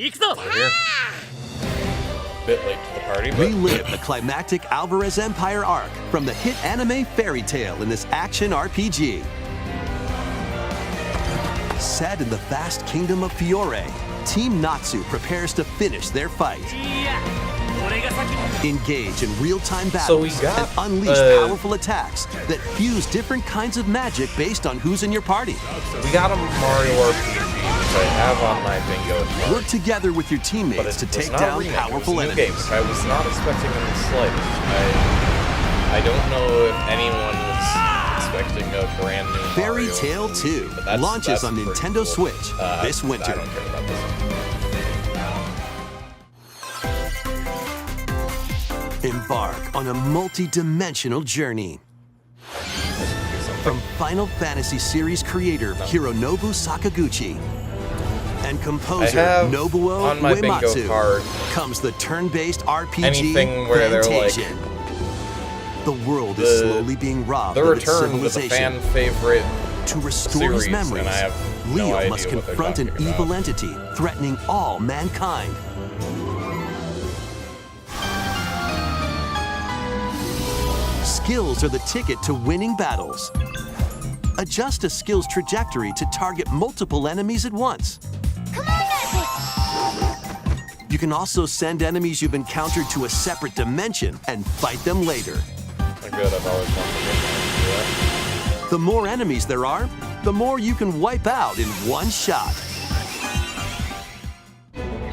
Over here. Bit late to the party, but Relive the climactic Alvarez Empire arc from the hit anime Fairy Tail in this action RPG. Set in the vast kingdom of Fiore, Team Natsu prepares to finish their fight. Engage in real-time So we battles got, and unleash powerful attacks that fuse different kinds of magic based on who's in your party. we got a Mario RPG which I have on my bingo card. Work together with your But teammates to it's take not down a remake, powerful it was a new game, enemies. which I was not expecting in the slightest. I don't know if anyone was expecting a brand new Fairy Mario Tail RPG, 2 but that's launches on pretty Nintendo cool. Switch this winter. I don't care about this one. Embark on a multi-dimensional journey. From Final Fantasy series creator Hironobu Sakaguchi and composer have Nobuo on my bingo Uematsu card comes the turn-based RPG anything where they're like, Fantasia. The world is slowly being robbed the of its return to the civilization. fan favorite To restore series, his memories, and I have no Leo idea must what they're confront an talking evil about. entity threatening all mankind. Skills are the ticket to winning battles. Adjust a skill's trajectory to target multiple enemies at once. You can also send enemies you've encountered to a separate dimension and fight them later. Good, I've always wanted to do that. The more enemies there are, the more you can wipe out in one shot.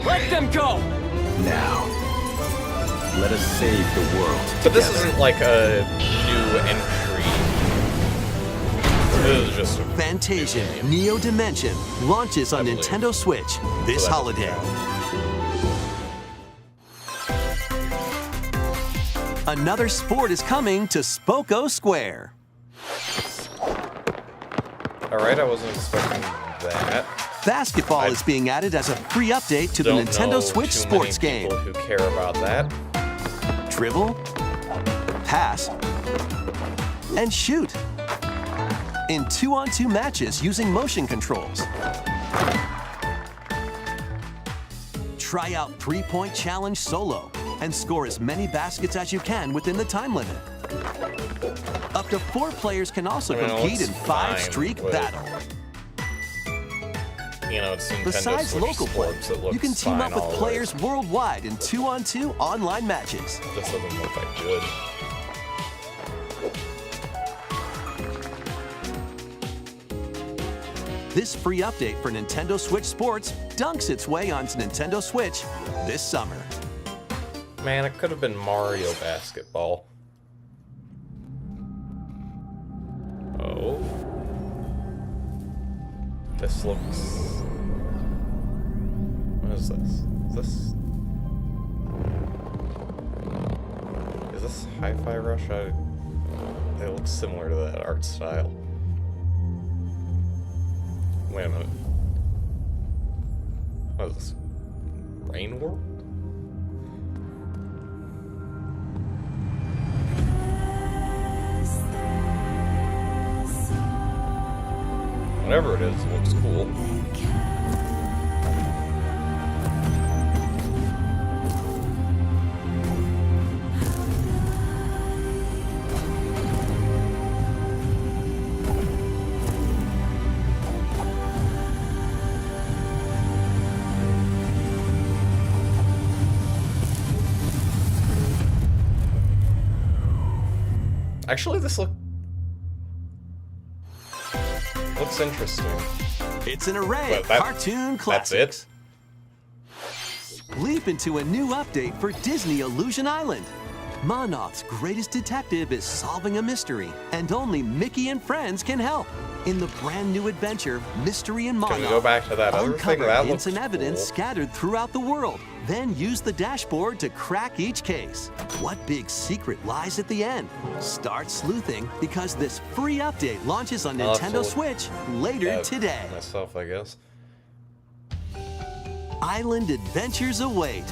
Let them go! Now, let us save the world But this together. isn't like a new entry. This is just a Fantasian Neo Dimension launches on believe. Nintendo Switch this So that holiday. Another sport is coming to Spoko Square. Alright, I wasn't expecting that. Basketball I is being added as a free update to the Don't Nintendo know Switch too sports many game. people who care about that. Dribble, pass, and shoot. In 2-on-2 matches using motion controls. Try out 3-point challenge solo and score as many baskets as you can within the time limit. Up to 4 players can also I mean, compete in it's 5-streak fine, but- battle. You know, it's Nintendo Besides Switch local play, sports, it looks you can team fine up with always. players worldwide in 2-on-2 online matches. This doesn't look that good. This free update for Nintendo Switch Sports dunks its way onto Nintendo Switch this summer. Man, it could have been Mario Basketball. Oh. This looks... What is this? Is this Hi-Fi Rush? It looks similar to that art style. Wait a minute. What is this? Rain World? Whatever it is, it looks cool. Actually, this looks interesting. It's an array But of that- cartoon That's classics. it? Leap into a new update for Disney Illusion Island. Monoth's greatest detective is solving a mystery, and only Mickey and friends can help. In the brand new adventure, Mystery and Monoth, Can we go back to that other thing? uncover That hints looks and evidence cool. scattered throughout the world. Then use the dashboard to crack each case. What big secret lies at the end? Start sleuthing because this free update launches on I'll have Nintendo to Switch later Yeah, today. Myself, I guess. Island adventures await.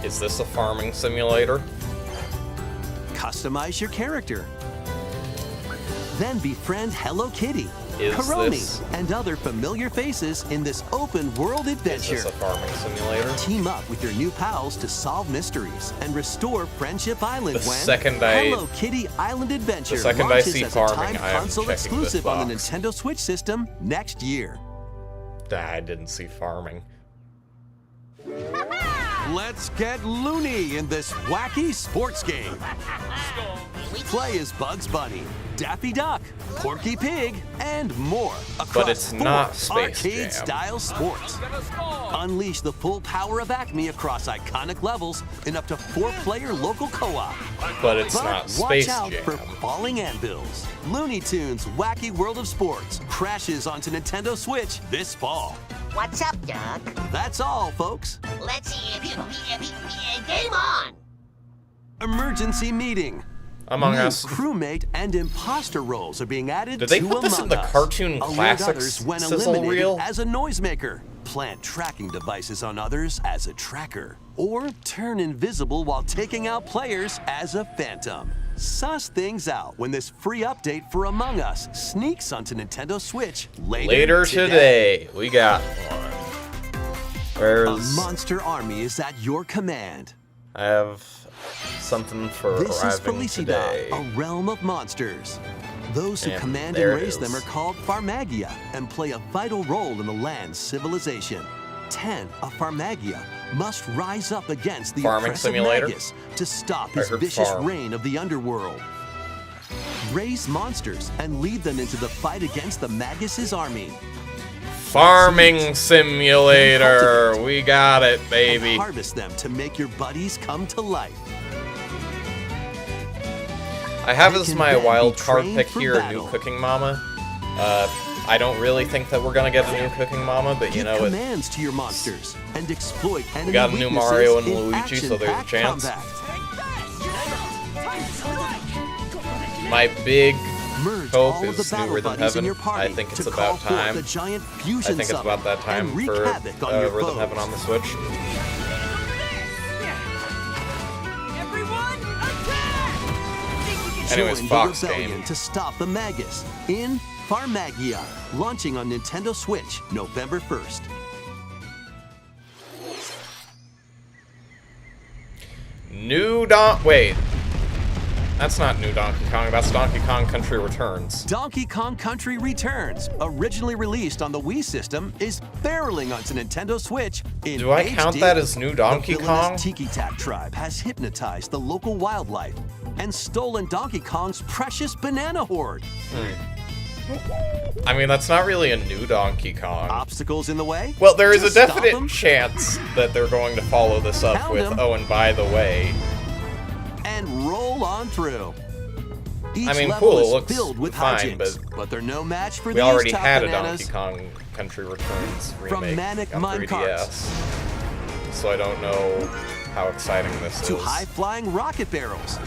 Is this a farming simulator? Customize your character. Then befriend Hello Kitty Is Karoni, this and other familiar faces in this open world adventure. a farming simulator? Team up with your new pals to solve mysteries and restore Friendship Island The when second I- Hello Kitty Island Adventure the second I launches see as farming, a timed I am console checking this exclusive on the box. Nintendo Switch system next year. I didn't see farming. Let's get loony in this wacky sports game. Play as Bugs Bunny, Daffy Duck, Porky Pig, and more across it's 4 not Space arcade-style sports. Unleash the full power of Acme across iconic levels in up to 4-player local co-op. But it's But not watch Space out Jam. for falling anvils. Looney Tunes Wacky World of Sports crashes onto Nintendo Switch this fall. What's up, Doc? That's all, folks. Let's game on! Emergency meeting. Among New Us. crewmate and imposter roles are being added Did they to put this in Among the Us. Cartoon Alert Classics others when sizzle eliminated reel? as a noisemaker. Plant tracking devices on others as a tracker. Or turn invisible while taking out players as a phantom. Suss things out when this free update for Among Us sneaks onto Nintendo Switch Later today, we got one. A Where's... monster army is at your command. I have something for This is arriving today. Felicidad, a realm of monsters. Those who And command there and it raise them is. are called Farmagia and play a vital role in the land's civilization. 10 of Farmagia must rise up against the Farming oppressive simulator? Magus to stop I his heard vicious farm. reign of the underworld. Raise monsters and lead them into the fight against the Magus' army. Farming simulator. We got it, And baby. harvest them to make your buddies come to life. I have They as can my then be wild card trained pick for here, a battle. new Cooking Mama. I don't really think that we're gonna get a new Cooking Mama, but you Give know it. commands to your monsters and exploit enemy got a new weaknesses Mario and in Luigi, so there's a action-packed chance. combat. My big Merge hope all of the is New battle Rhythm buddies in Heaven. your party I think it's to about call forth time. the giant I fusion think it's summon about that time and wreak for havoc on your Rhythm foes. Heaven on the Switch. Everyone, attack! Anyways, Join Fox the rebellion game. to stop the Magus in Farmagia, launching on Nintendo Switch November 1st. Wait. That's not New Donkey Kong, that's Donkey Kong Country Returns. Donkey Kong Country Returns, originally released on the Wii system, is barreling onto Nintendo Switch in Do I HD. count that as New Donkey The villainous Kong? Tiki Tak tribe has hypnotized the local wildlife and stolen Donkey Kong's precious banana hoard. I mean, that's not really a new Donkey Kong. Obstacles in the way? Well, there is a Just stop definite them chance that they're going to follow this up Pound with, 'em. oh, and by the way. and roll on through. Each I mean, level cool, it is looks filled with fine, hijinks, but they're no match for We these already top had a bananas. Donkey Kong Country Returns From remake Manic on Mine 3DS. So I don't know how exciting this to is. high-flying rocket barrels. I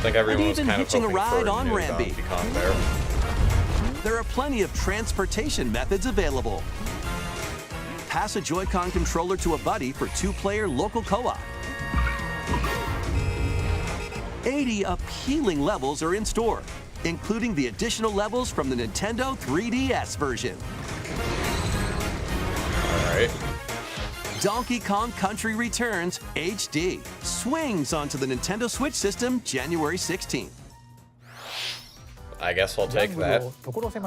think everyone was even kind of hitching a hoping for ride a on new Rambi. Donkey Kong there. There are plenty of transportation methods available. Pass a Joy-Con controller to a buddy for 2-player local co-op. 80 appealing levels are in store, including the additional levels from the Nintendo 3DS version. Alright. Donkey Kong Country Returns HD swings onto the Nintendo Switch system January 16th. I guess I'll take that.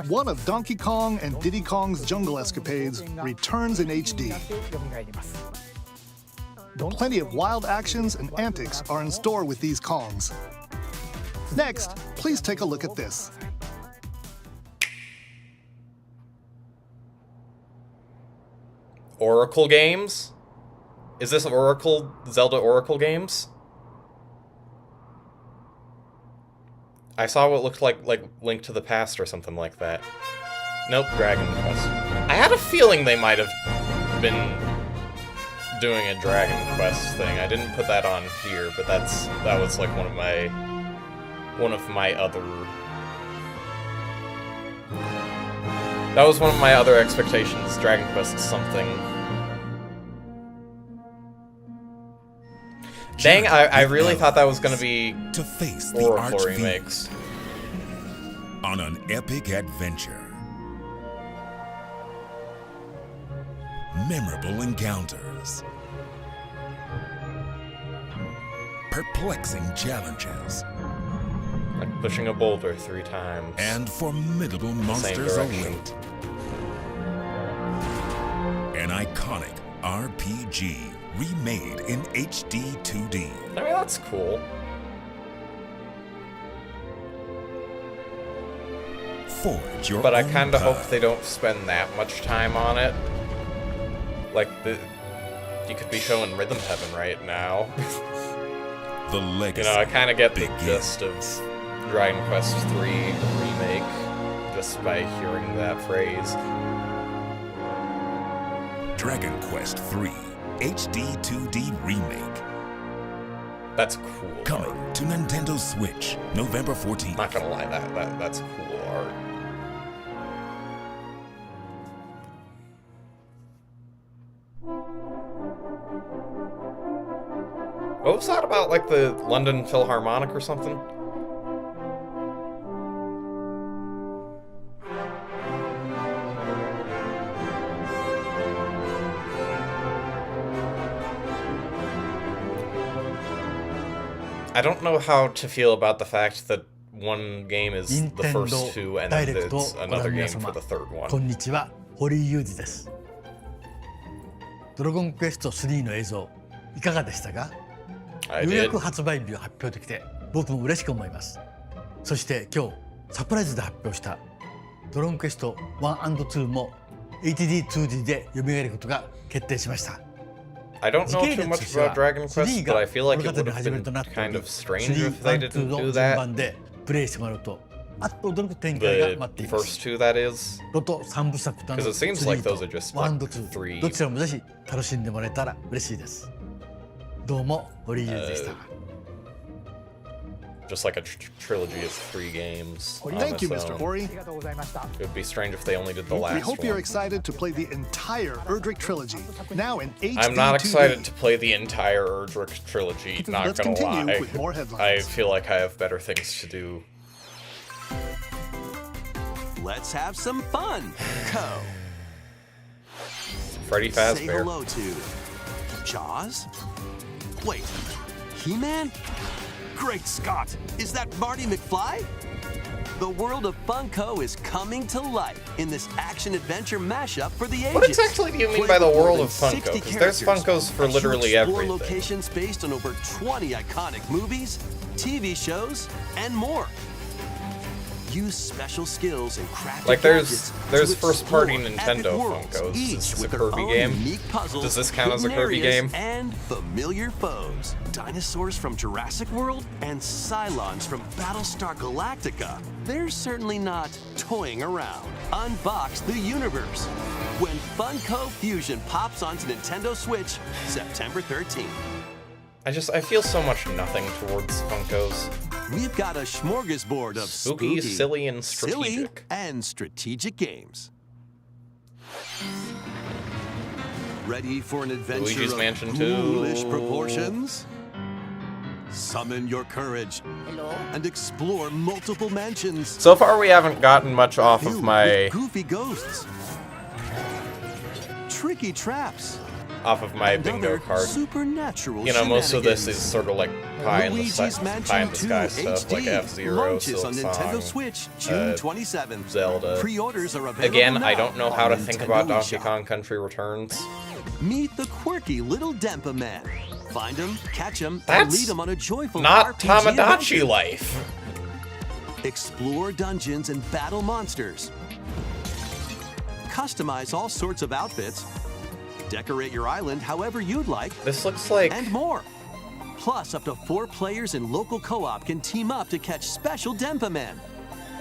One of Donkey Kong and Diddy Kong's jungle escapades returns in HD. Plenty of wild actions and antics are in store with these Kongs. Next, please take a look at this. Oracle games? Is this Oracle, Zelda Oracle games? I saw what looked like Link to the Past or something like that. Nope, Dragon Quest. I had a feeling they might have been doing a Dragon Quest thing. I didn't put that on here, but that was like one of my other. That was one of my other expectations. Dragon Quest something. Dang, I really thought that was gonna be to face the Oracle arch remakes. on an epic adventure. Memorable encounters. Perplexing challenges. Like pushing a boulder 3 times. And formidable Same monsters direction. await. An iconic RPG remade in HD 2D. I mean, that's cool. Forge your But I own kind of hope path. they don't spend that much time on it. Like, you could be showing Rhythm Heaven right now. The You legacy. know, I kind of get the begins. gist of Dragon Quest III Remake just by hearing that phrase. Dragon Quest III HD 2D Remake. That's cool. Coming art. to Nintendo Switch, November 14th. Not gonna lie, that's cool art. What was that about, like the London Philharmonic or something? I don't know how to feel about the fact that one game is the first 2 and then there's another game for the third こ one. んにちは、堀井裕二です。ドラゴンクエスト3の映像、いかがでしたか？ I ようや did. く発売日を発表できて、僕も嬉しく思います。そして今日、サプライズで発表したドラゴンクエスト1 & 2も HD2D で蘇ることが決定しました。 I don't know too much about Dragon Quest, 3 but が I feel like 物 it 語 would の have 始まり been となっており、 kind of strange 3 if they 1 2 didn't の do 順 that. 番でプレイしてもらうと、あっと驚く展開が The 待っています。 first 2, that is. ロト3部作との Because it seems like 3 those と are just 1 like と2 three. どちらもぜひ楽しんでもらえたら嬉しいです。どうも堀井優でした。 Just like a trilogy of 3 games. on Thank you, its Mr. own. Hori. It would be strange if they only did the We last hope you're one. excited to play the entire Erdrick trilogy, now in HD I'm not 2D. excited to play the entire Erdrick trilogy, not Let's gonna continue lie. with more I headlines. feel like I have better things to do. Let's have some fun. Co. Freddy Say Fazbear. hello to Jaws? Wait, He-Man? Great Scott! Is that Marty McFly? The world of Funko is coming to life in this action-adventure mashup for the ages. What exactly do you mean Play by the with more world than of Funko? 60 Because there's characters. Funkos for As you literally explore everything. locations based on over 20 iconic movies, TV shows, and more. Use special skills and crafted Like, there's gadgets to first-party explore Nintendo epic worlds, Funkos. Is each this a with their Kirby own game? unique puzzles, Does this count as a hidden Kirby areas, game? and familiar foes. Dinosaurs from Jurassic World and Cylons from Battlestar Galactica. They're certainly not toying around. Unbox the universe when Funko Fusion pops onto Nintendo Switch September 13th. I feel so much nothing towards Funkos. We've got a smorgasbord of Spooky, silly, and silly, strategic. and strategic games. Ready for an adventure Luigi's of Mansion 2. ghoulish proportions? Summon your courage Hello? and explore multiple mansions. So far, we haven't gotten much off of Filled my with goofy ghosts, tricky traps, and bingo other card. supernatural You know, most of this is shenanigans. sort of like pie in the Luigi's sky Mansion 2 stuff, like HD F-Zero, launches on Silk Nintendo Song, Switch June uh, 27th. Zelda. Pre-orders are available Again, I now don't know on how to think about Nintendo Donkey eShop. Kong Country Returns. Meet the quirky little Dempa Man. Find him, catch him, and That's lead him on a joyful Not RPG Tamagotchi adventure. life. Explore dungeons and battle monsters. Customize all sorts of outfits. Decorate your island however you'd like, This looks like and more. Plus, up to 4 players in local co-op can team up to catch special Dempa Man.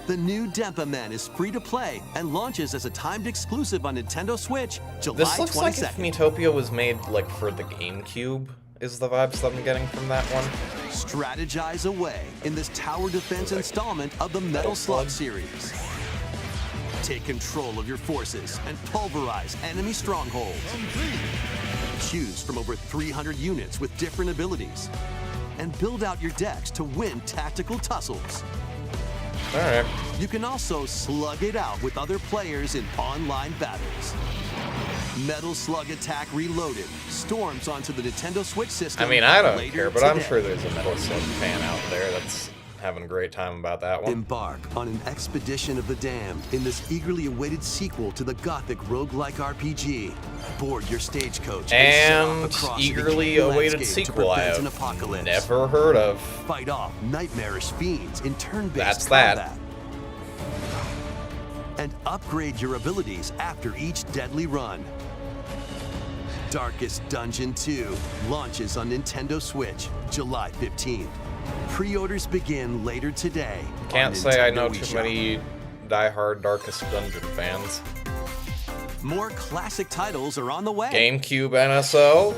The new Dempa Man is free to play and launches as a timed exclusive on Nintendo Switch July this looks like 22nd. if Miitopia was made like for the GameCube. Is the vibes that I'm getting from that one? Strategize away in this tower defense installment of the Metal Slug series. Take control of your forces and pulverize enemy strongholds. Choose from over 300 units with different abilities. And build out your decks to win tactical tussles. Alright. You can also slug it out with other players in online battles. Metal Slug Attack Reloaded storms onto the Nintendo Switch system. I mean, I don't later care, but I'm today. sure there's a Metal Slug fan out there that's having a great time about that one. Embark on an expedition of the damned in this eagerly awaited sequel to the gothic roguelike RPG. Board your stagecoach set off And across the eagerly decaying awaited landscape to sequel I prevent an have apocalypse. never heard of. Fight off nightmarish fiends in turn-based That's that. combat. And upgrade your abilities after each deadly run. Darkest Dungeon 2 launches on Nintendo Switch July 15th. Pre-orders begin later today. Can't on say I Nintendo know too eShop. many die-hard Darkest Dungeon fans. More classic titles are on the way. GameCube NSO.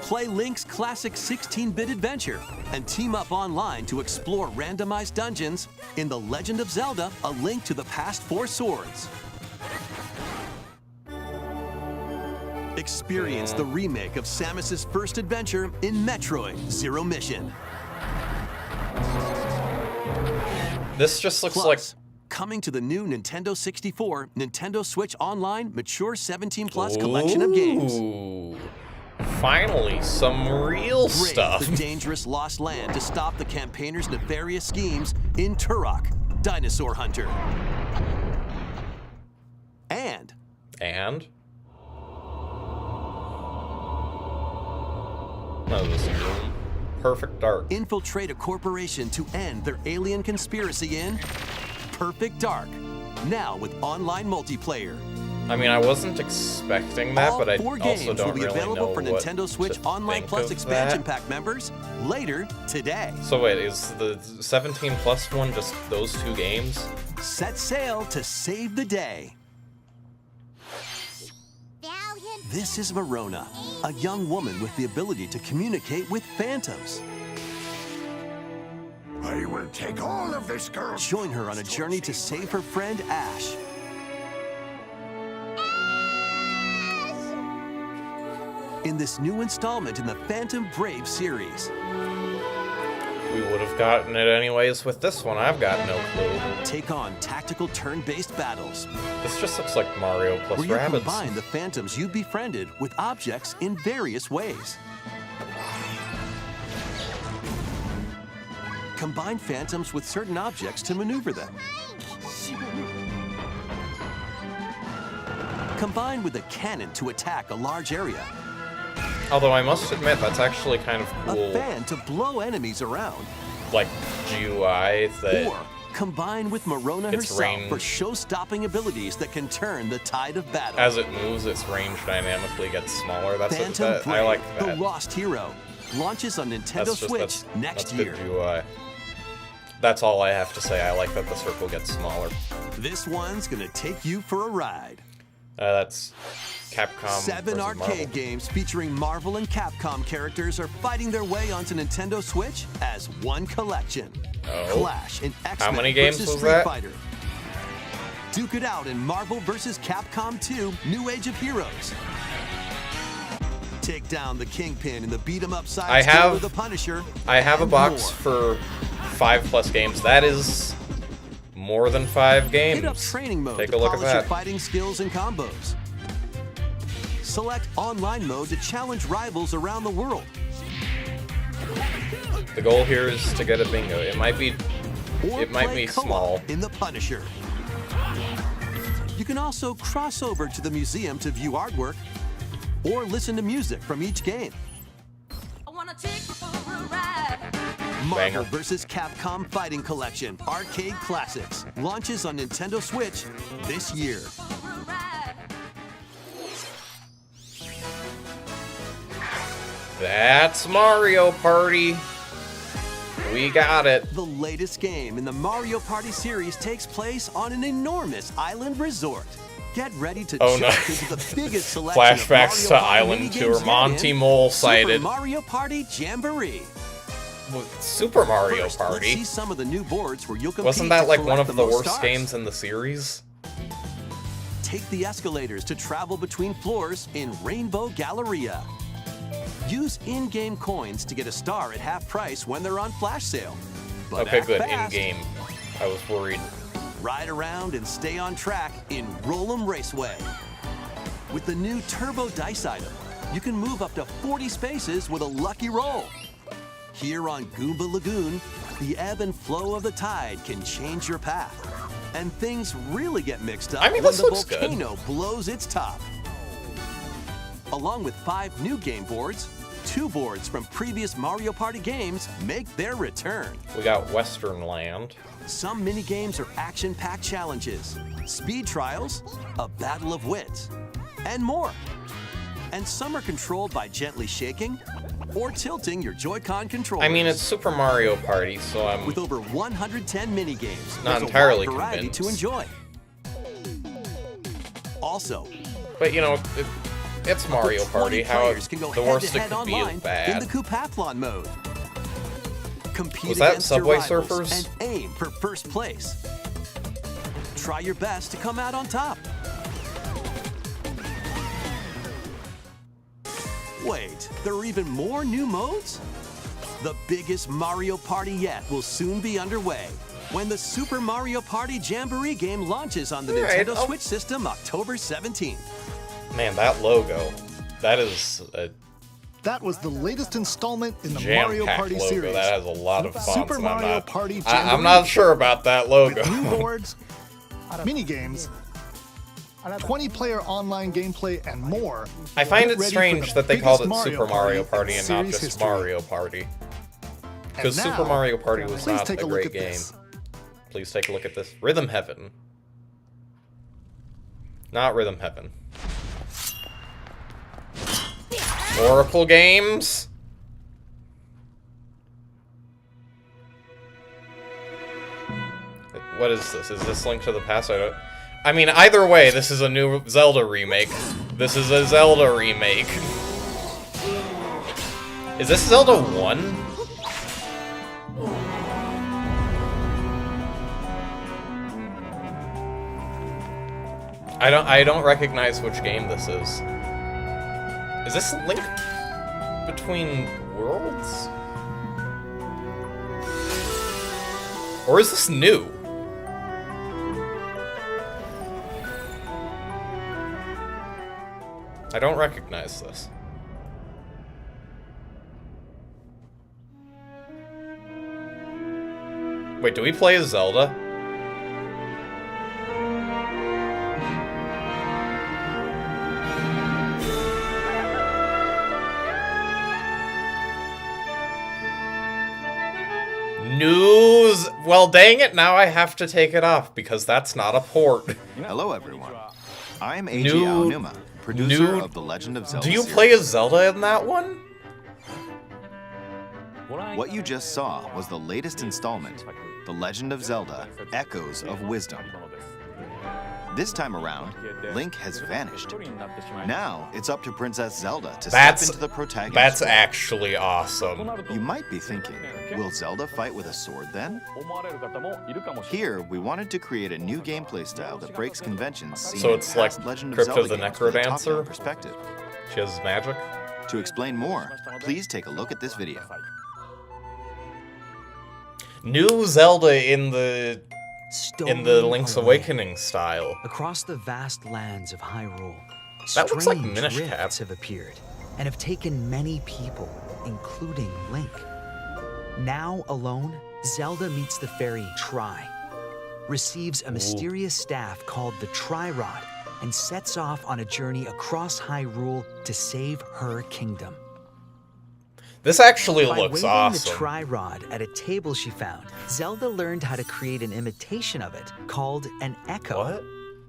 Play Link's classic 16-bit adventure and team up online to explore randomized dungeons in The Legend of Zelda: A Link to the Past 4 Swords. Experience the remake of Samus's first adventure in Metroid Zero Mission. This just looks Plus, like coming to the new Nintendo 64, Nintendo Switch Online Mature 17 Plus collection of games. Ooh. Finally, some real Brave stuff. the dangerous lost land to stop the campaigner's nefarious schemes in Turok: Dinosaur Hunter. And And? None of this is room. Perfect Dark. infiltrate a corporation to end their alien conspiracy in Perfect Dark. Now with online multiplayer. I mean, I wasn't expecting that, All but I 4 also games don't will be really available know for what Nintendo Switch to Online think Plus of expansion that. pack members later today. So wait, is the 17 plus one just those 2 games? Set sail to save the day. Valiant. This is Verona, a young woman with the ability to communicate with phantoms. I will take all of this girl. Join her on a journey to save her friend Ash. In this new installment in the Phantom Brave series, We would have gotten it anyways with this one. I've got no clue. take on tactical turn-based battles This just looks like Mario plus where you Rabbids. combine the phantoms you befriended with objects in various ways. Combine phantoms with certain objects to maneuver them. Combine with a cannon to attack a large area. Although I must admit, that's actually kind of A cool, fan to blow enemies around. like, GUI that... Or combine with Marona Its herself range- for show-stopping abilities that can turn the tide of battle. As it moves, its range dynamically gets smaller. That's what, Phantom that, Brave, I like that. the Lost Hero, launches on Nintendo That's just, Switch that's, next that's year. good GUI. That's all I have to say. I like that the circle gets smaller. This one's gonna take you for a ride. That's Capcom 7 versus arcade Marvel. games featuring Marvel and Capcom characters are fighting their way onto Nintendo Switch as one collection. Oh. Clash in X-Men many games versus was Street that? Fighter. Duke it out in Marvel vs. Capcom 2 New Age of Heroes. Take down the Kingpin in the beat-em-up side I scroller have- The Punisher. I have a and box more. for 5+ games. That is more than 5 games. Hit up training mode Take to a look at polish your that. fighting skills and combos. Select online mode to challenge rivals around the world. The goal here is to get a bingo. It might be Or It might play be co-op small. in The Punisher. You can also cross over to the museum to view artwork or listen to music from each game. I wanna take you for a ride. Marvel Banger. vs. Capcom Fighting Collection Arcade Classics launches on Nintendo Switch this year. For a ride. That's Mario Party. We got it. The latest game in the Mario Party series takes place on an enormous island resort. Get ready to Oh, jump no. into the biggest selection of Flashbacks Mario to Party Island minigames Tour. yet Monty in Mole Super cited. Mario Party Jamboree. Super Mario First, let's Party. see some of the new boards where you'll compete Wasn't that to like one collect of the most worst stars. games in the series? Take the escalators to travel between floors in Rainbow Galleria. Use in-game coins to get a star at half price when they're on flash sale. But Okay, act good. fast. In-game. I was worried. Ride around and stay on track in Roll'em Raceway. With the new Turbo Dice item, you can move up to 40 spaces with a lucky roll. Here on Goomba Lagoon, the ebb and flow of the tide can change your path. And things really get mixed up I mean, when this the looks good. volcano blows its top. Along with 5 new game boards, 2 boards from previous Mario Party games make their return. We got Western Land. Some mini-games are action-packed challenges, speed trials, a battle of wits, and more. And some are controlled by gently shaking or tilting your Joy-Con controllers. I mean, it's Super Mario Party, so I'm... With over 110 mini-games, Not there's entirely a wide variety to convinced. enjoy. Also, But, you know, it's Mario up to 20 Party. How players can go the worst it head-to-head could be online is bad. in the Coupathlon mode. Compete Was that against your Subway rivals Surfers? and aim for first place. Try your best to come out on top. Wait, there are even more new modes? The biggest Mario Party yet will soon be underway when the Super Mario Party Jamboree game launches on the All right, Nintendo I'll- Switch system October 17th. Man, that logo. That is a That was the latest installment in the jam-packed Mario Party logo. series. That has a lot of fonts. Super and I'm Mario not, Party I'm Jamboree. not sure about that logo. With new boards, mini-games, 20-player online gameplay, and more. I find Get it ready for strange the that they called it biggest Super Mario Party in and not series just history. Mario Party. Because And Super now, Mario Party was please not take a a look great at game. this. Please take a look at this. Rhythm Heaven. Not Rhythm Heaven. Oracle Games? What is this? Is this Link to the Past? I mean, either way, this is a new Zelda remake. This is a Zelda remake. Is this Zelda 1? I don't recognize which game this is. Is this Link Between Worlds? Or is this new? I don't recognize this. Wait, do we play as Zelda? News! Well, dang it, now I have to take it off, because that's not a port. Hello, everyone. I'm Eiji New- Aonuma, producer of The Legend of Zelda Do you series. play as Zelda in that one? What you just saw was the latest installment, The Legend of Zelda: Echoes of Wisdom. This time around, Link has vanished. Now, it's up to Princess Zelda to That's step into the protagonist. That's actually awesome. You might be thinking, will Zelda fight with a sword then? Here, we wanted to create a new gameplay style that breaks conventions seen So in it's like past Legend of Crypt of Zelda the games with a top-down Necrodancer? perspective. She has magic? To explain more, please take a look at this video. New Zelda in the Stolen Link's away. Awakening style. Across the vast lands of Hyrule, That looks like strange Minish Cap. rifts have appeared and have taken many people, including Link. Now alone, Zelda meets the fairy Tri, receives a mysterious staff called the Tri-Rod, and sets off on a journey across Hyrule to save her kingdom. This actually By looks waving awesome. the Tri-Rod at a table she found, Zelda learned how to create an imitation of it called an echo.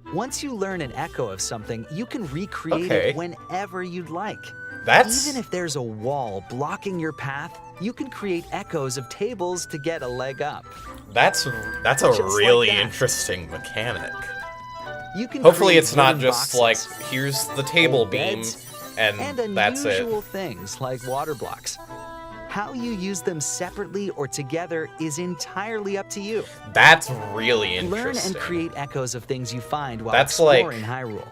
What? Once you learn an echo of something, you can recreate Okay. it whenever you'd like. That's Even if there's a wall blocking your path, you can create echoes of tables to get a leg up. that's a Just like really that. interesting mechanic. You can Hopefully create it's not wooden just boxes, like here's the table old beam beds, and and that's it. unusual things like water blocks. How you use them separately or together is entirely up to you. That's really Learn interesting. and create echoes of things you find while That's like- exploring Hyrule.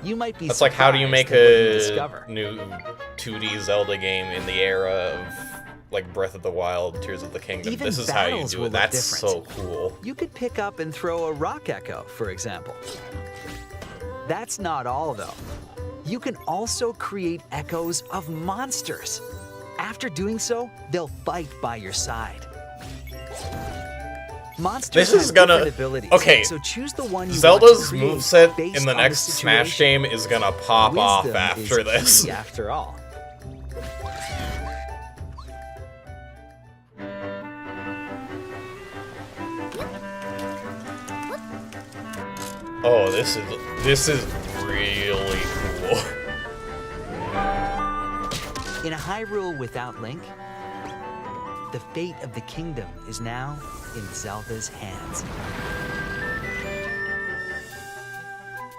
You might be That's like how do you make surprised at what you a discover. new 2D Zelda game in the era of like Breath of the Wild, Tears of the Kingdom. Even This is how you battles do will it. look That's different. so cool. You could pick up and throw a rock echo, for example. That's not all, though. You can also create echoes of monsters. After doing so, they'll fight by your side. Monsters This is have gonna different abilities, okay. so choose the one you Zelda's want to create moveset based in the on next Smash situation. game is gonna pop off Wisdom after is this. key, after all. Oh, this is really cool. In a Hyrule without Link, the fate of the kingdom is now in Zelda's hands.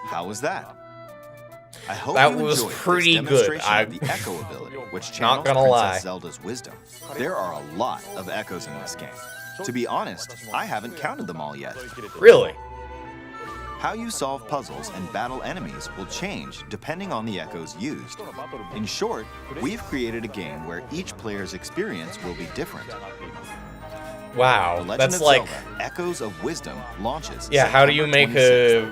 How was that? I hope That you was enjoyed pretty this good. demonstration of the Echo ability, which Not channels gonna Princess lie. Zelda's wisdom. There are a lot of echoes in this game. To be honest, I haven't counted them all yet. Really? How you solve puzzles and battle enemies will change depending on the echoes used. In short, we've created a game where each player's experience will be different. Wow, The Legend that's of like Zelda: Echoes of Wisdom launches. yeah. How do you September make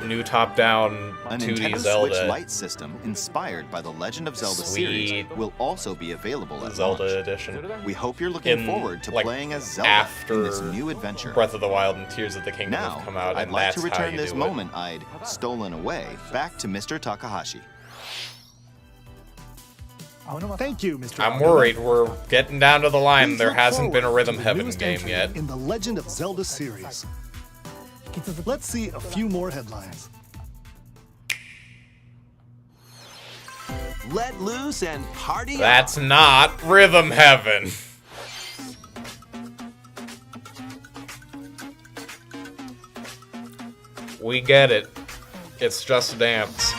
26th. a new top-down A 2D Nintendo Zelda? Switch Lite system inspired by the Legend of Zelda series Sweet. will also be available at Zelda launch. edition. We hope you're looking In, forward to like, playing as Zelda after in this new adventure. Breath of the Wild and Tears of the Kingdom Now, have come out, I'd and like that's to how return you this do moment I'd stolen away back to Mr. Takahashi. Thank you, Mr. it. I'm Aonuma. worried we're getting down to the line. Please There look hasn't been a forward Rhythm to the Heaven newest game entry yet. in the Legend of Zelda series. Let's see a few more headlines. Let loose and party That's on. not Rhythm Heaven. We get it. It's Just Dance. I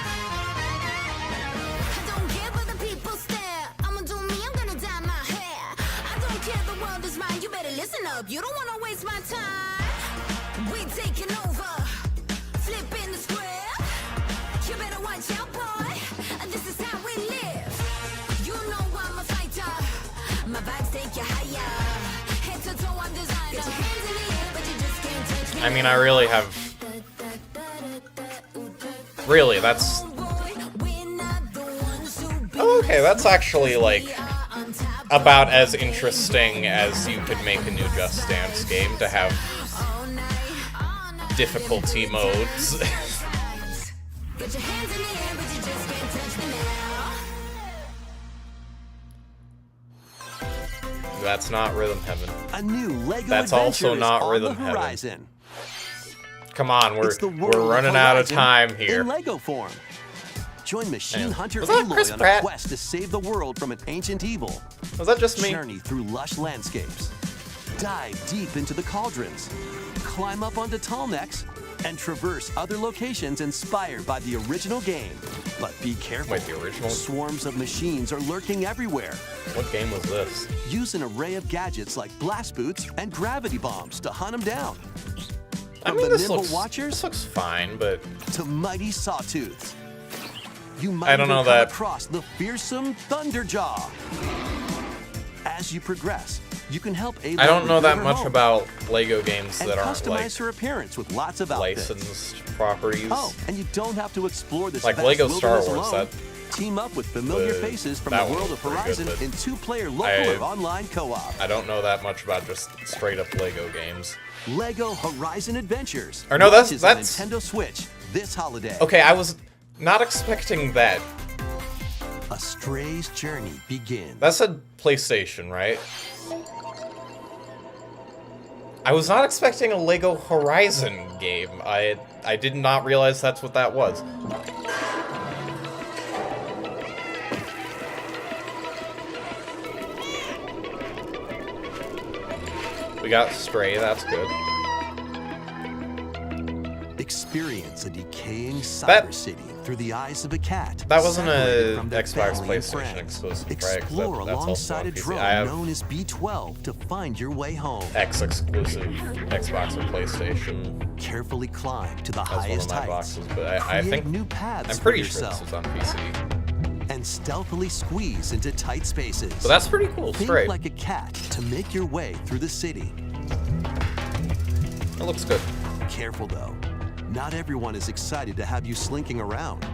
don't care what the people stare. I'ma do me, I'm gonna dye my hair. I don't care, the world is mine. You better listen up. You don't wanna waste my time. We taking over, flipping the script. You better watch out, boy. This is how we live. You know I'm a fighter. My vibes take you higher. Head to toe, I'm designer. Get your hands in the air, but you just can't touch me. I mean, I really have. Really, that's. Oh, okay, that's actually like about as interesting as you could make a new Just Dance game to have difficulty modes. Get your hands in the air, but you just can't touch me now. That's not Rhythm Heaven. A new Lego That's adventure also is not on Rhythm the Heaven. horizon. Come on, It's the world we're of running out of Horizon time here. in Lego form. Join Machine Anyway, Hunter was that Aloy Chris on Pratt? a quest to save the world from an ancient evil. Was that just me? Journey through lush landscapes. Dive deep into the cauldrons. Climb up onto tall necks and traverse other locations inspired by the original game. But be careful. Wait, the original? Swarms of machines are lurking everywhere. What game was this? Use an array of gadgets like blast boots and gravity bombs to hunt them down. I From mean, the this nimble looks, watchers this looks fine, but to mighty sawtooths. You might I don't even know come that- across the fearsome Thunderjaw. As you progress, you can help Aloy I don't know rebuild that her much home about Lego games and that aren't customize like her appearance with lots of outfits. licensed properties. Oh, and you don't have to explore this Like vast Lego Star wilderness Wars, alone. that- Team up with familiar the- faces from that the one world was of pretty Horizon good, but in two-player local I- or online co-op. I don't know that much about just straight up Lego games. Lego Horizon Adventures. Or no, that's- launches on that's- Nintendo Switch this holiday. Okay, I was not expecting that. A Stray's journey begins. That's a PlayStation, right? I was not expecting a Lego Horizon game. I did not realize that's what that was. We got Stray, that's good. Experience a decaying cyber That- city through the eyes of a cat. That wasn't separated a from their Xbox, family and PlayStation friends. exclusive, right? 'Cause Explore that's also alongside on a PC. drone I have known as B-12 to find your way home. X-exclusive Xbox or PlayStation Carefully climb to the as one of highest my heights. boxes, but I Create think new paths I'm for pretty sure yourself. this is on PC. And stealthily squeeze into tight spaces. So that's pretty cool. Think Straight. like a cat to make your way through the city. It looks good. Careful though, not everyone is excited to have you slinking around,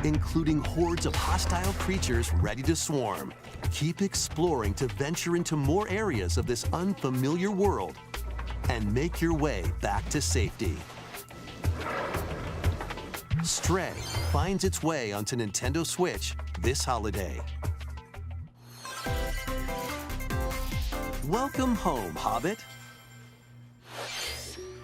including hordes of hostile creatures ready to swarm. Keep exploring to venture into more areas of this unfamiliar world and make your way back to safety. Stray finds its way onto Nintendo Switch this holiday. Welcome home, Hobbit.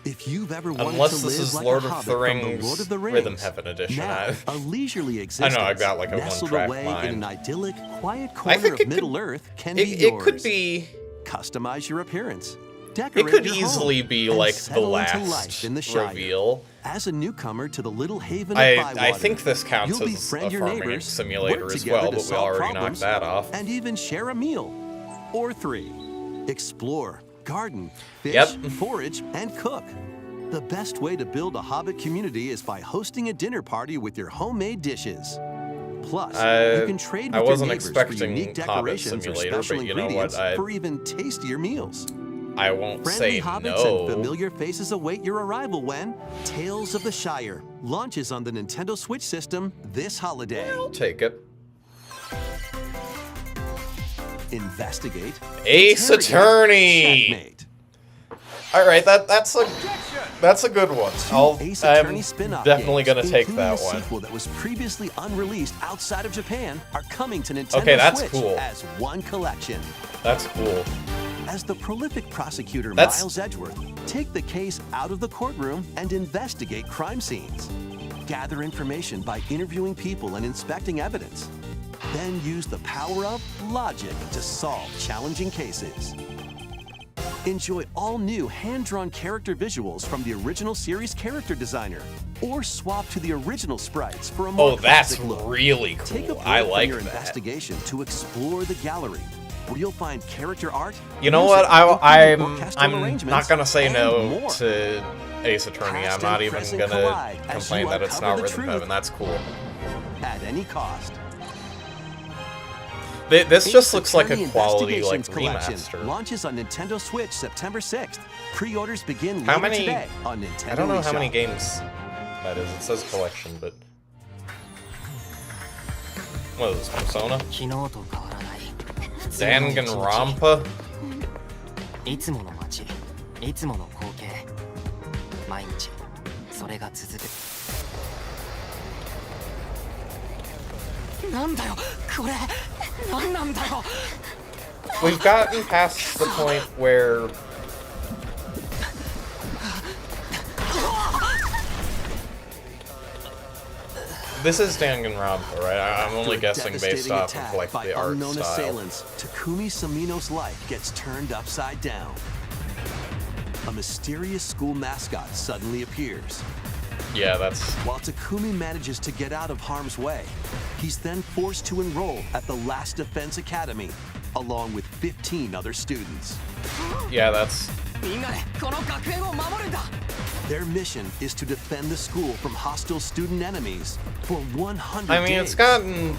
If you've ever wanted Unless to this live is like Lord a of Hobbit the from Rings, the Lord of the Rings, Rhythm Heaven edition. now a leisurely existence I've got like a nestled one-track away mind. in an idyllic, quiet I corner think of it Middle could, Earth can be it yours. could be. Customize your appearance. It Decorate could your easily home, be and like the settle into life last in the Shire. reveal. As a newcomer to the little haven of I Bywater, think this counts you'll as a befriend your farming neighbors, simulator work as together well, to but we solve already problems, knocked that off. and even share a meal or three. Explore, garden, fish, Yep. forage, and cook. The best way to build a Hobbit community is by hosting a dinner party with your homemade dishes. Plus, you can trade I with wasn't your neighbors for expecting unique Hobbit decorations or Simulator, special but you know what? ingredients for even tastier meals. I won't Friendly say hobbits no. and familiar faces await your arrival when Tales of the Shire launches on the Nintendo Switch system this holiday. I'll take it. Investigate. Ace Attorney. Checkmate. All right, that's a good one. Ace I'm Attorney spin-off definitely games, gonna take including that a one. sequel that was previously unreleased outside of Japan, are coming to Nintendo Okay, that's Switch cool. as one collection. That's cool. As the prolific prosecutor That's- Miles Edgeworth, take the case out of the courtroom and investigate crime scenes. Gather information by interviewing people and inspecting evidence. Then use the power of logic to solve challenging cases. Enjoy all new hand-drawn character visuals from the original series character designer, or swap to the original sprites for a more Oh, that's classic look. really Take a cool. break I from like your that. investigation to explore the gallery, where you'll find character art. You know music, what? including I'm orchestral not arrangements, gonna say and no more. to Ace Attorney. Past I'm not and even present gonna collide as complain you that it's uncover not the Rhythm truth. Heaven. That's cool. At any cost. This Ace just looks like a Attorney quality like Investigations Collection remaster. launches on Nintendo Switch September 6th. Pre-orders begin How later many? today on Nintendo I don't know how many eShop. games that is. It says collection, but what is this? Persona? Danganronpa? いつもの街、いつもの光景、毎日それが続く。なんだよ、これ、なんなんだよ。 We've gotten past the point where this is Danganronpa, right? I'm only After a guessing based devastating off attack of like by the art unknown style. assailants, Takumi Samino's life gets turned upside down. A mysterious school mascot suddenly appears. Yeah, that's While Takumi manages to get out of harm's way, he's then forced to enroll at the Last Defense Academy, along with 15 other students. yeah, that's みんなでこの学園を守るんだ。 Their mission is to defend the school from hostile student enemies for 100 I mean, days. it's gotten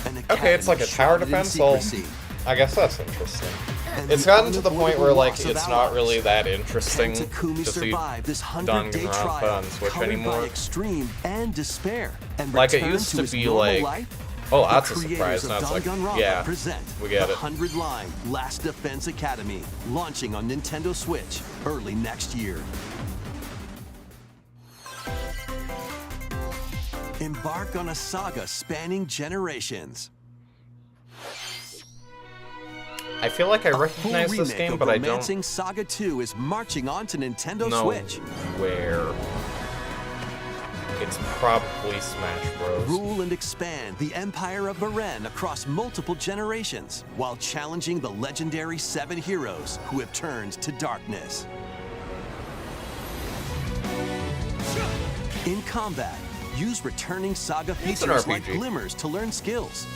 An okay. It's like a tower shrouded in defense. Well, secrecy. I guess that's interesting. And It's the gotten to the point where like unavoidable loss it's of not allies. really that interesting Can Takumi to see survive this 100-day Danganronpa trial on Switch colored anymore. by extreme and despair, and Like it return used to his be normal like, life? oh, The that's a creators surprise. of Now it's like, Danganronpa yeah, present we get the it. 100-line Last Defense Academy, launching on Nintendo Switch early next year. Embark on a saga spanning generations. I feel like I Full recognize this remake game, of but I Romancing don't Saga 2 is marching on to Nintendo know Switch. where. It's probably Smash Bros. Rule and expand the Empire of Varen across multiple generations, while challenging the legendary 7 heroes who have turned to darkness. In combat, use returning Saga It's an features like RPG. glimmers to learn skills,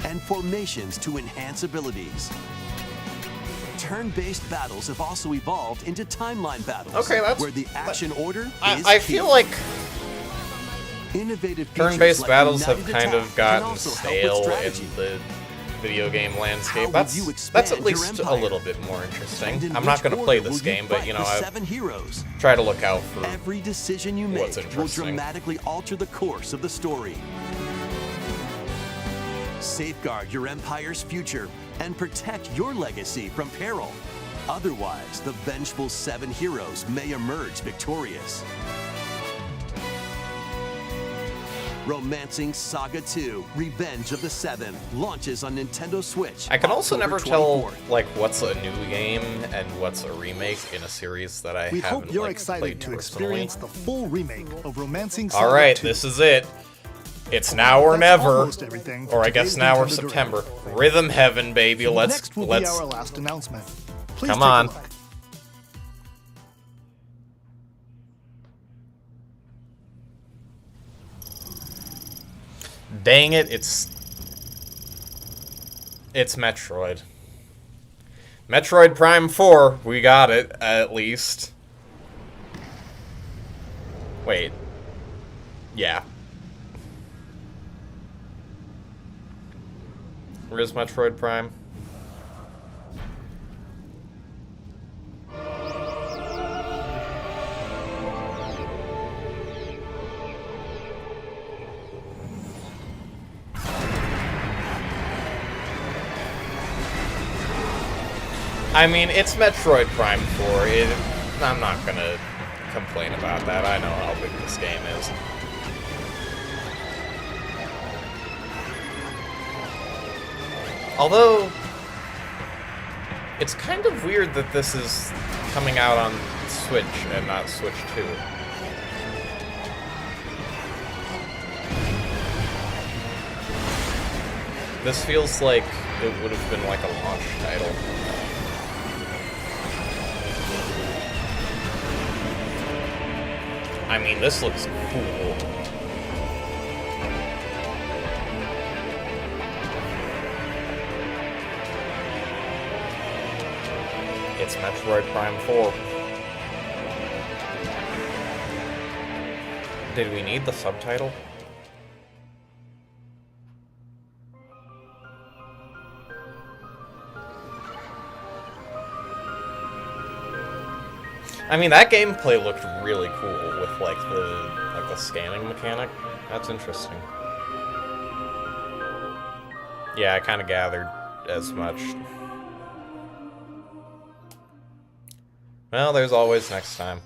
and formations to enhance abilities. Turn-based battles have also evolved into timeline battles, Okay, that's- where the action order is I key. feel like Innovative features Turn-based like battles have United kind Attack of can gotten also help with stale in strategy. the video game landscape. How will you That's expand at least your a empire? little bit more interesting. And in I'm not which going to play order this will you game, but fight you know, the I 7 heroes? try to look out for Every decision you make what's will interesting. dramatically alter the course of the story. Safeguard your empire's future and protect your legacy from peril. Otherwise, the vengeful 7 heroes may emerge victorious. Romancing Saga 2: Revenge of the Seven launches on Nintendo Switch. I can also October never tell 24th. like what's a new game and what's a remake in a series that I We haven't hope you're like, excited played to personally. experience the full remake of Romancing Saga All right, 2. this is it. It's now or That's never, almost everything for or I guess today's now or Nintendo September. Rhythm Heaven, baby. Next will be let's our last announcement. Please come take a on. look. Dang it! It's Metroid. Metroid Prime 4. We got it at least. Wait. Yeah. Where's Metroid Prime? I mean, it's Metroid Prime 4. I'm not gonna complain about that. I know how big this game is. Although, it's kind of weird that this is coming out on Switch and not Switch 2. This feels like it would have been like a launch title. I mean, this looks cool. It's Metroid Prime 4. Did we need the subtitle? I mean, that gameplay looked really cool with like the scanning mechanic. That's interesting. Yeah, I kind of gathered as much. Well, there's always next time.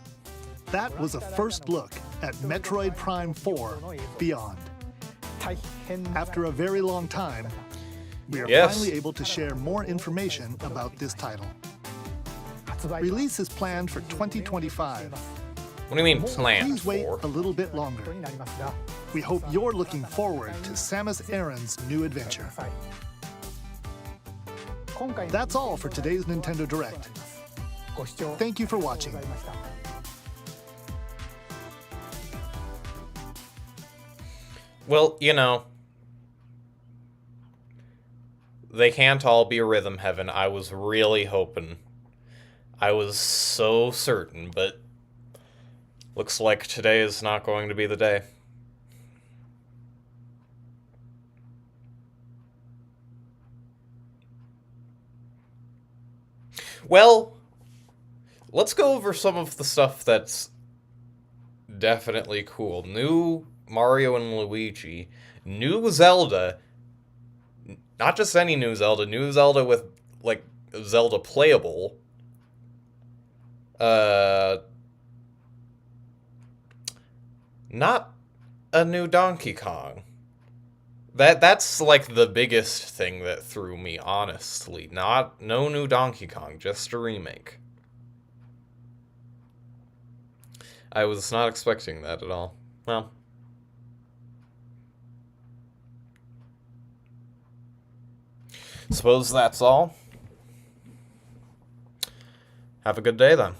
That was a first look at Metroid Prime 4 Beyond. After a very long time, we are Yes. finally able to share more information about this title. Release is planned for 2025. What do you mean planned Please wait for? a little bit longer. We hope you're looking forward to Samus Aran's new adventure. That's all for today's Nintendo Direct. Thank you for watching. Well, you know, they can't all be Rhythm Heaven. I was really hoping. I was so certain, but looks like today is not going to be the day. Well, let's go over some of the stuff that's definitely cool. New Mario and Luigi, new Zelda, not just any new Zelda with, like, Zelda playable. Not a new Donkey Kong. That's like the biggest thing that threw me, honestly. No new Donkey Kong, just a remake. I was not expecting that at all. Well, suppose that's all. Have a good day then.